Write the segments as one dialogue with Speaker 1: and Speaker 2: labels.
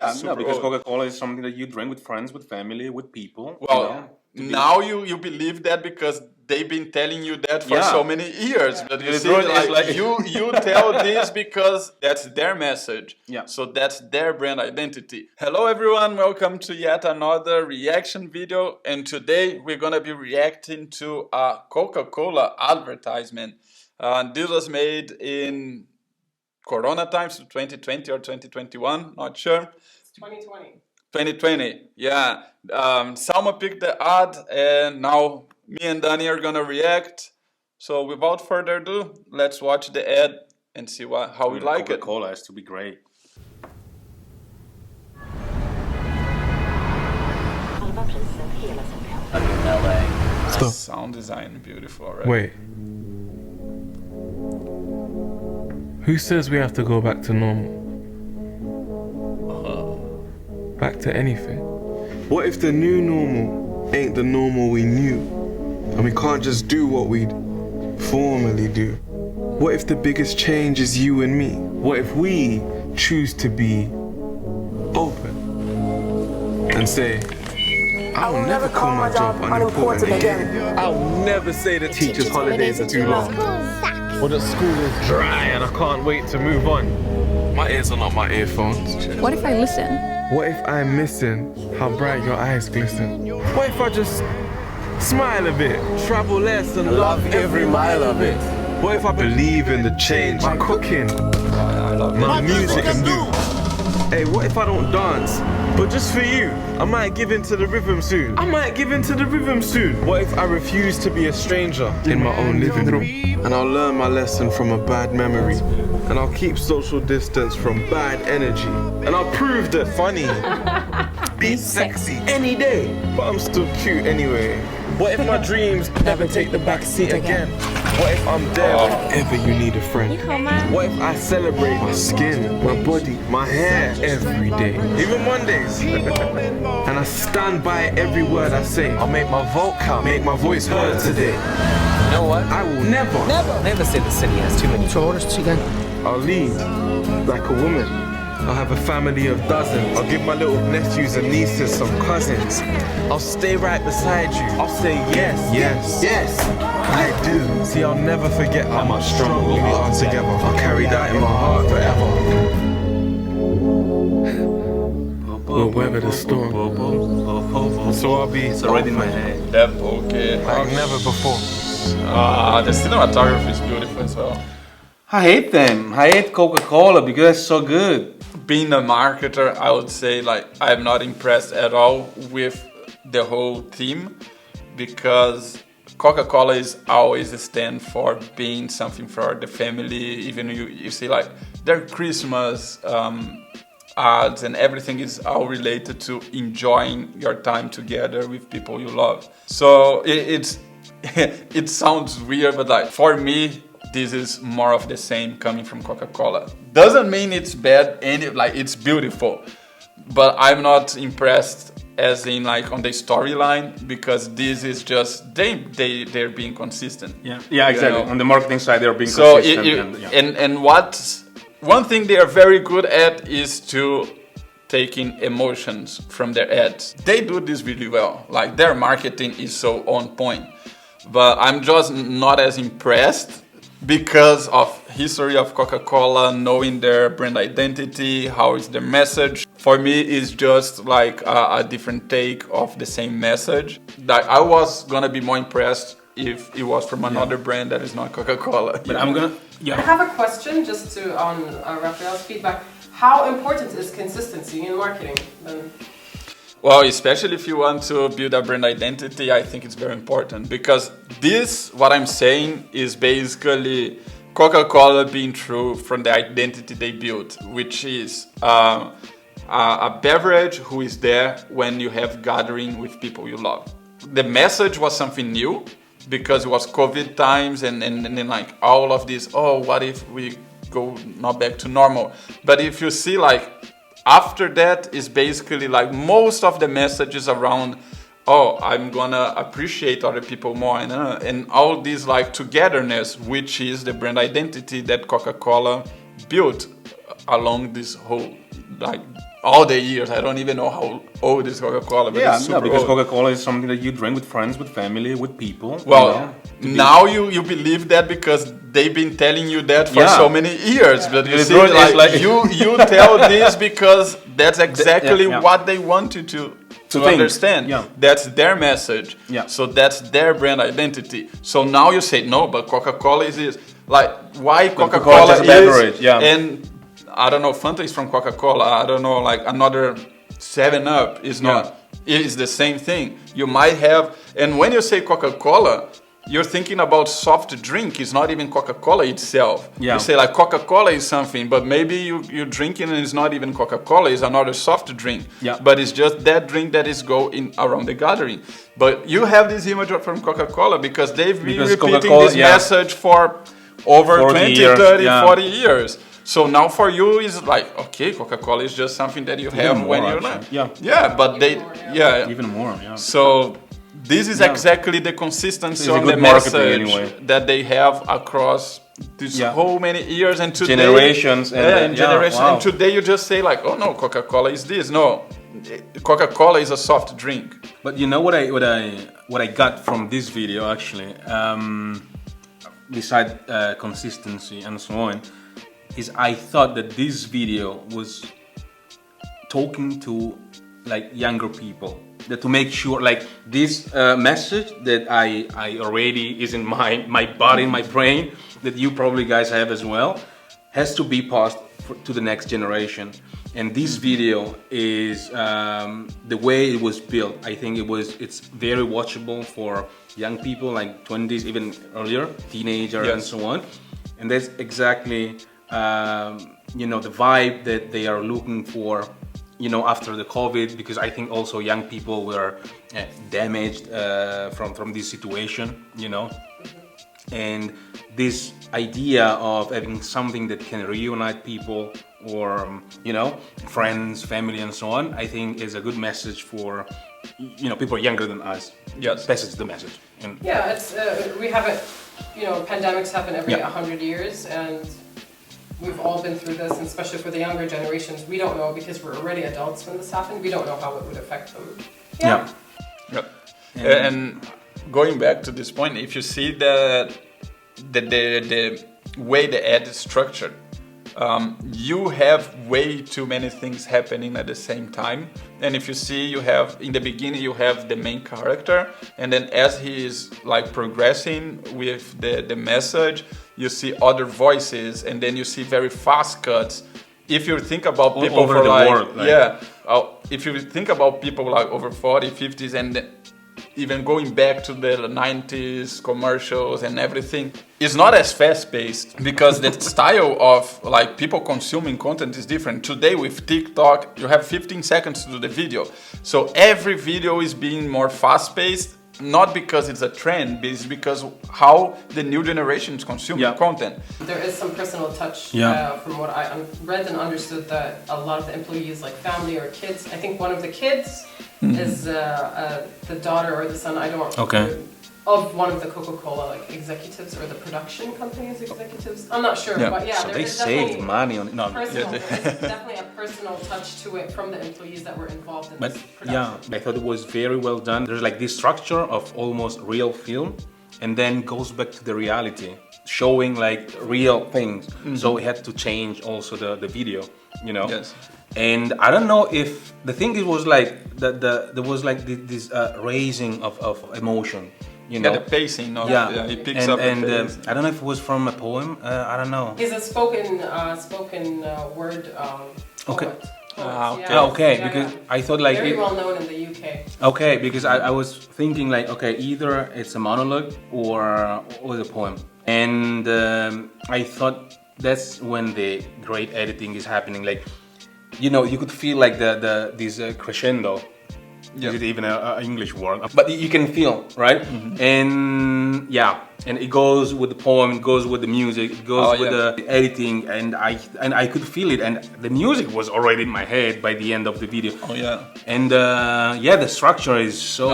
Speaker 1: No, because
Speaker 2: old.
Speaker 1: Coca-Cola is something that you drink with friends, with family, with people.
Speaker 2: Well, now you believe that because they've been telling you that for so many years. But you
Speaker 1: The
Speaker 2: see,
Speaker 1: truth is like-
Speaker 2: you tell this because that's their message.
Speaker 1: Yeah.
Speaker 2: So that's their brand identity. Hello everyone, welcome to yet another reaction video. And today we're gonna be reacting to a Coca-Cola advertisement. This was made in Corona times, 2020 or 2021, not sure.
Speaker 3: 2020.
Speaker 2: 2020, yeah. Salma picked the ad, and now me and Danny are gonna react. So without further ado, let's watch the ad and see how we like it.
Speaker 1: Coca-Cola has to be great.
Speaker 4: I'm in LA.
Speaker 2: Stop. Sound design, beautiful already.
Speaker 5: Wait. Who says we have to go back to normal? Back to anything? What if the new normal ain't the normal we knew? And we can't just do what we'd formerly do? What if the biggest change is you and me? What if we choose to be open and say, I will never call my job unimportant again. I'll never say the teacher's holidays are too long. Or that school is dry and I can't wait to move on. My ears are not my earphones.
Speaker 6: What if I listen?
Speaker 5: What if I'm missing how bright your eyes glisten? What if I just smile a bit, travel less and love every mile of it? What if I believe in the change my cooking, my music and do? Hey, what if I don't dance, but just for you? I might give in to the rhythm soon. What if I refuse to be a stranger in my own living room? And I'll learn my lesson from a bad memory. And I'll keep social distance from bad energy. And I'll prove that funny beats sexy any day. But I'm still cute anyway. What if my dreams never take the back seat again? What if I'm there whenever you need a friend? What if I celebrate my skin, my body, my hair every day? Even Mondays. And I stand by every word I say. I'll make my vote count, make my voice heard today.
Speaker 4: You know what?
Speaker 5: I will
Speaker 4: Never say the city has too many tourists again.
Speaker 5: I'll lead like a woman. I'll have a family of dozens. I'll give my little nephews and nieces some cousins. I'll stay right beside you. I'll say yes, yes, yes, I do. See, I'll never forget how much stronger we are together. I'll carry that in my heart forever. We'll weather the storm. So I'll be
Speaker 1: It's already in my head.
Speaker 2: That okay.
Speaker 5: like never before.
Speaker 2: The cinematography is beautiful as well.
Speaker 1: I hate them. I hate Coca-Cola because it's so good.
Speaker 2: Being a marketer, I would say like I'm not impressed at all with the whole theme because Coca-Cola is always a stand for being something for the family. Even you see like their Christmas ads and everything is all related to enjoying your time together with people you love. So it's it sounds weird, but like for me, this is more of the same coming from Coca-Cola. Doesn't mean it's bad and like it's beautiful, but I'm not impressed as in like on the storyline because this is just they're being consistent.
Speaker 1: Yeah, exactly.
Speaker 2: You know?
Speaker 1: On the marketing side, they're being
Speaker 2: So
Speaker 1: consistent.
Speaker 2: and what one thing they are very good at is to taking emotions from their ads. They do this really well. Like their marketing is so on point. But I'm just not as impressed because of history of Coca-Cola, knowing their brand identity, how is their message. For me, it's just like a different take of the same message. Like I was gonna be more impressed if it was from another brand that is not Coca-Cola.
Speaker 1: But I'm gonna,
Speaker 3: I have a question just to on Rafael's feedback. How important is consistency in marketing then?
Speaker 2: Well, especially if you want to build a brand identity, I think it's very important because this, what I'm saying, is basically Coca-Cola being true from the identity they built, which is a beverage who is there when you have gathering with people you love. The message was something new because it was COVID times and then like all of this, oh, what if we go not back to normal? But if you see like, after that is basically like most of the messages around, oh, I'm gonna appreciate other people more and all this like togetherness, which is the brand identity that Coca-Cola built along this whole like all the years. I don't even know how old is Coca-Cola, but
Speaker 1: Yeah,
Speaker 2: it's super
Speaker 1: because
Speaker 2: old.
Speaker 1: Coca-Cola is something that you drink with friends, with family, with people.
Speaker 2: Well, now you believe that because they've been telling you that for
Speaker 1: Yeah.
Speaker 2: so many years. But you
Speaker 1: The
Speaker 2: see,
Speaker 1: truth is,
Speaker 2: like,
Speaker 1: like-
Speaker 2: you tell this because that's exactly
Speaker 1: yeah.
Speaker 2: what they want you to
Speaker 1: think.
Speaker 2: understand.
Speaker 1: Yeah.
Speaker 2: That's their message.
Speaker 1: Yeah.
Speaker 2: So that's their brand identity. So now you say, no, but Coca-Cola is this. Like, why
Speaker 1: Coca-Cola
Speaker 2: Coca-Cola
Speaker 1: is
Speaker 2: is...
Speaker 1: a beverage, yeah.
Speaker 2: And, I don't know, Fanta is from Coca-Cola. I don't know, like, another 7-Up is not... It's the same thing. You might have... And when you say Coca-Cola, you're thinking about soft drink. It's not even Coca-Cola itself.
Speaker 1: Yeah.
Speaker 2: You say like Coca-Cola is something, but maybe you're drinking and it's not even Coca-Cola. It's another soft drink.
Speaker 1: Yeah.
Speaker 2: But it's just that drink that is going around the gathering. But you have this image from Coca-Cola because they've been
Speaker 1: Because
Speaker 2: repeating
Speaker 1: Coca-Cola,
Speaker 2: this
Speaker 1: yeah.
Speaker 2: message for over
Speaker 1: 40
Speaker 2: 20,
Speaker 1: years,
Speaker 2: 30,
Speaker 1: yeah.
Speaker 2: 40 years. So now for you is like, okay, Coca-Cola is just something that you have
Speaker 1: more,
Speaker 2: when you're
Speaker 1: actually.
Speaker 2: not.
Speaker 1: Yeah.
Speaker 2: Yeah, but they,
Speaker 3: more,
Speaker 2: yeah.
Speaker 1: Even more, yeah.
Speaker 2: So this is exactly the consistency
Speaker 1: It's a
Speaker 2: on the
Speaker 1: good marketing
Speaker 2: message
Speaker 1: anyway.
Speaker 2: that they have across these
Speaker 1: Yeah.
Speaker 2: whole many years and today,
Speaker 1: Generations and
Speaker 2: and generations.
Speaker 1: wow.
Speaker 2: And today you just say like, oh no, Coca-Cola is this. No, Coca-Cola is a soft drink.
Speaker 1: But you know what I got from this video actually, beside consistency and so on, is I thought that this video was talking to like younger people, that to make sure like this message that I already is in my body, in my brain, that you probably guys have as well, has to be passed to the next generation. And this video is the way it was built. I think it's very watchable for young people, like 20s, even earlier, teenager and so on. And that's exactly the vibe that they are looking for, after the COVID, because I think also young people were damaged from this situation, and this idea of having something that can reunite people, or friends, family, and so on, I think is a good message for people younger than us.
Speaker 2: Yes,
Speaker 1: this is the message. And
Speaker 3: Yeah, it's we have it. Pandemics happen every
Speaker 1: Yeah.
Speaker 3: 100 years, and we've all been through this, and especially for the younger generations, we don't know because we're already adults when this happened. We don't know how it would affect them.
Speaker 1: yeah.
Speaker 2: Yep. And going back to this point, if you see the way the ad is structured, you have way too many things happening at the same time. And if you see, you have in the beginning you have the main character, and then as he is like progressing with the message, you see other voices, and then you see very fast cuts. If you think about people
Speaker 1: over
Speaker 2: for
Speaker 1: the
Speaker 2: like,
Speaker 1: world, like-
Speaker 2: if you think about people like over 40, 50s, and even going back to the 90s commercials and everything, it's not as fast-paced because the style of like people consuming content is different. Today with TikTok, you have 15 seconds to do the video. So every video is being more fast-paced, not because it's a trend, but it's because how the new generation is consuming content.
Speaker 3: There is some personal touch from what I read and understood, that a lot of the employees, like family or kids, I think one of the kids is the daughter or the son, I don't know, of one of the Coca-Cola executives or the production company's executives. I'm not sure, but
Speaker 1: So
Speaker 3: there
Speaker 1: they
Speaker 3: is
Speaker 1: saved
Speaker 3: definitely
Speaker 1: money on it. No,
Speaker 3: personal, there's definitely a personal touch to it from the employees that were involved in
Speaker 1: but
Speaker 3: this production.
Speaker 1: I thought it was very well done. There's like this structure of almost real film, and then goes back to the reality, showing like real things. So it had to change also the video,
Speaker 2: Yes.
Speaker 1: And I don't know if the thing it was like there was like this raising of emotion,
Speaker 2: Yeah, the pacing of it picks
Speaker 1: and,
Speaker 2: up
Speaker 1: and
Speaker 2: the pace.
Speaker 1: I don't know if it was from a poem. I don't know.
Speaker 3: He's a spoken word poet.
Speaker 1: Okay, because I thought like
Speaker 3: very well known in the UK.
Speaker 1: Okay, because I was thinking like, okay, either it's a monologue or a poem, and I thought that's when the great editing is happening. Like, you could feel like this crescendo. Is it even an English word? But you can feel, right? And and it goes with the poem, it goes with the music, it goes with the editing, and I could feel it, and the music was already in my head by the end of the video.
Speaker 2: Oh yeah.
Speaker 1: And the structure is so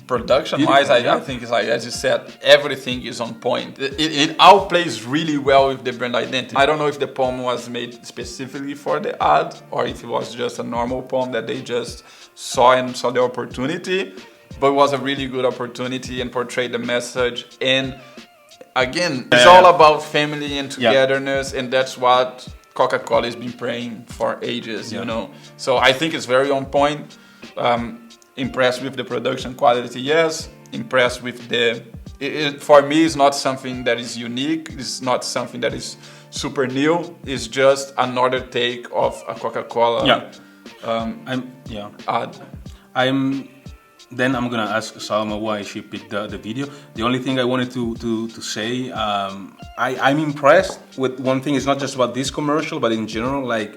Speaker 2: Production-wise, I think it's like, as you said, everything is on point. It all plays really well with the brand identity. I don't know if the poem was made specifically for the ad or if it was just a normal poem that they just saw the opportunity, but it was a really good opportunity and portrayed the message. And again, it's all about family and togetherness, and that's what Coca-Cola has been praying for ages, you know. So I think it's very on point. Impressed with the production quality, yes. Impressed with for me, it's not something that is unique. It's not something that is super new. It's just another take of a Coca-Cola ad.
Speaker 1: Then I'm gonna ask Salma why she picked the video. The only thing I wanted to say, I'm impressed with one thing. It's not just about this commercial, but in general, like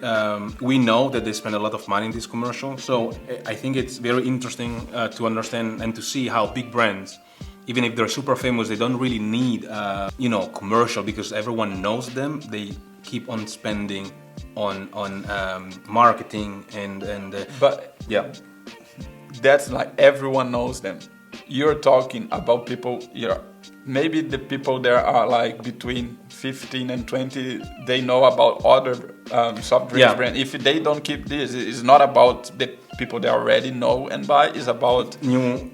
Speaker 1: we know that they spend a lot of money in this commercial. So I think it's very interesting to understand and to see how big brands, even if they're super famous, they don't really need commercial because everyone knows them. They keep on spending on marketing
Speaker 2: that's like everyone knows them. You're talking about people, maybe the people there are like between 15 and 20, they know about other soft drinks brands. If they don't keep this, it's not about the people they already know and buy, it's about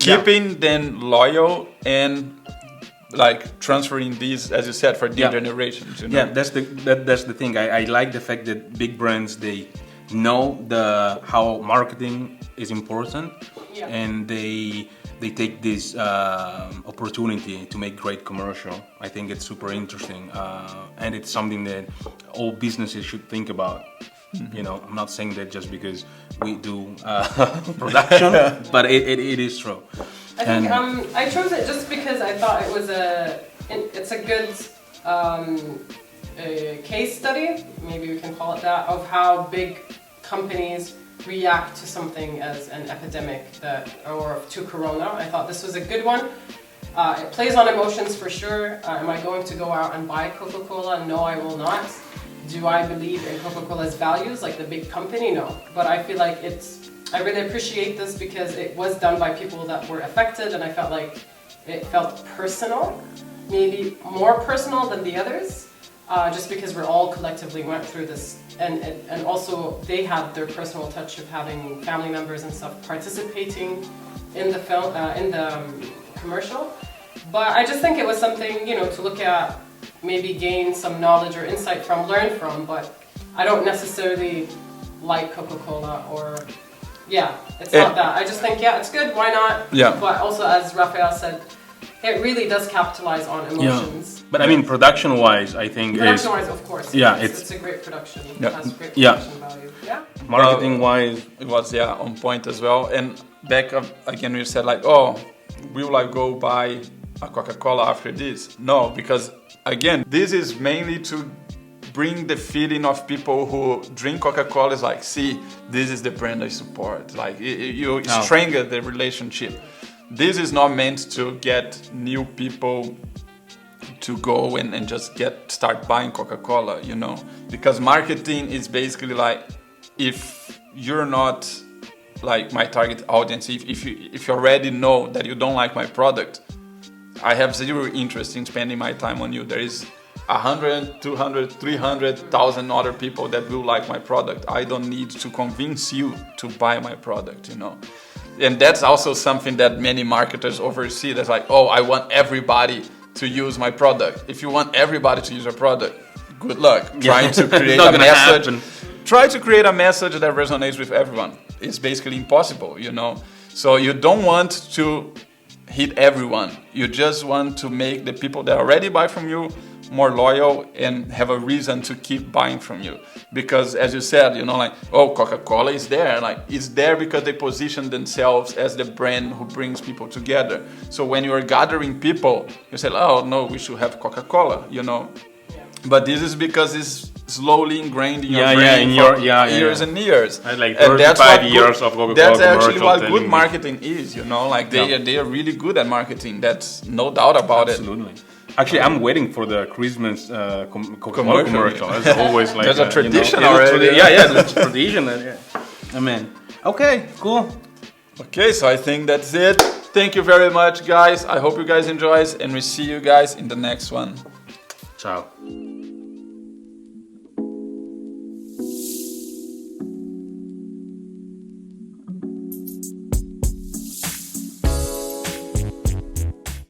Speaker 2: keeping them loyal and like transferring these, as you said, for new generations. You know?
Speaker 1: Yeah, that's the thing. I like the fact that big brands, they know how marketing is important, and they take this opportunity to make great commercial. I think it's super interesting, and it's something that all businesses should think about. You know, I'm not saying that just because we do production, but it is true.
Speaker 3: I think I chose it just because I thought it's a good case study, maybe we can call it that, of how big companies react to something as an epidemic or to Corona. I thought this was a good one. It plays on emotions for sure. Am I going to go out and buy Coca-Cola? No, I will not. Do I believe in Coca-Cola's values, like the big company? No. But I feel like I really appreciate this because it was done by people that were affected, and I felt like it felt personal, maybe more personal than the others, just because we're all collectively went through this. And also they had their personal touch of having family members and stuff participating in the film, in the commercial. But I just think it was something, to look at, maybe gain some knowledge or insight from, learn from. But I don't necessarily like Coca-Cola it's not that. I just think, it's good, why not?
Speaker 2: Yeah.
Speaker 3: But also, as Rafael said, it really does capitalize on emotions.
Speaker 1: Yeah. But I mean, production-wise, I think
Speaker 3: Production-wise, of course.
Speaker 1: Yeah,
Speaker 3: it's a great production. It has great production value. Yeah.
Speaker 1: Marketing-wise,
Speaker 2: it was on point as well. And back up again, we said like, oh, will I go buy a Coca-Cola after this? No, because again, this is mainly to bring the feeling of people who drink Coca-Cola is like, see, this is the brand I support. Like you strengthen the relationship. This is not meant to get new people to go and just start buying Coca-Cola, because marketing is basically like, if you're not like my target audience, if you already know that you don't like my product, I have zero interest in spending my time on you. There is 100, 200, 300,000 other people that will like my product. I don't need to convince you to buy my product, And that's also something that many marketers oversee. That's like, oh, I want everybody to use my product. If you want everybody to use your product, good luck trying to create a message. Try to create a message that resonates with everyone. It's basically impossible, So you don't want to hit everyone. You just want to make the people that already buy from you more loyal and have a reason to keep buying from you. Because as you said, like, oh, Coca-Cola is there. Like, it's there because they position themselves as the brand who brings people together. So when you are gathering people, you say, oh, no, we should have Coca-Cola, But this is because it's slowly ingrained in your brain for years and years.
Speaker 1: I had like 35 years of Coca-Cola.
Speaker 2: That's actually what good marketing is, Like they are really good at marketing. That's no doubt about it.
Speaker 1: Absolutely. Actually, I'm waiting for the Christmas Coca-Cola commercial. It's always like
Speaker 2: there's a tradition already.
Speaker 1: It's a tradition. I mean, okay, cool.
Speaker 2: Okay, so I think that's it. Thank you very much, guys. I hope you guys enjoy, and we see you guys in the next one.
Speaker 1: Ciao.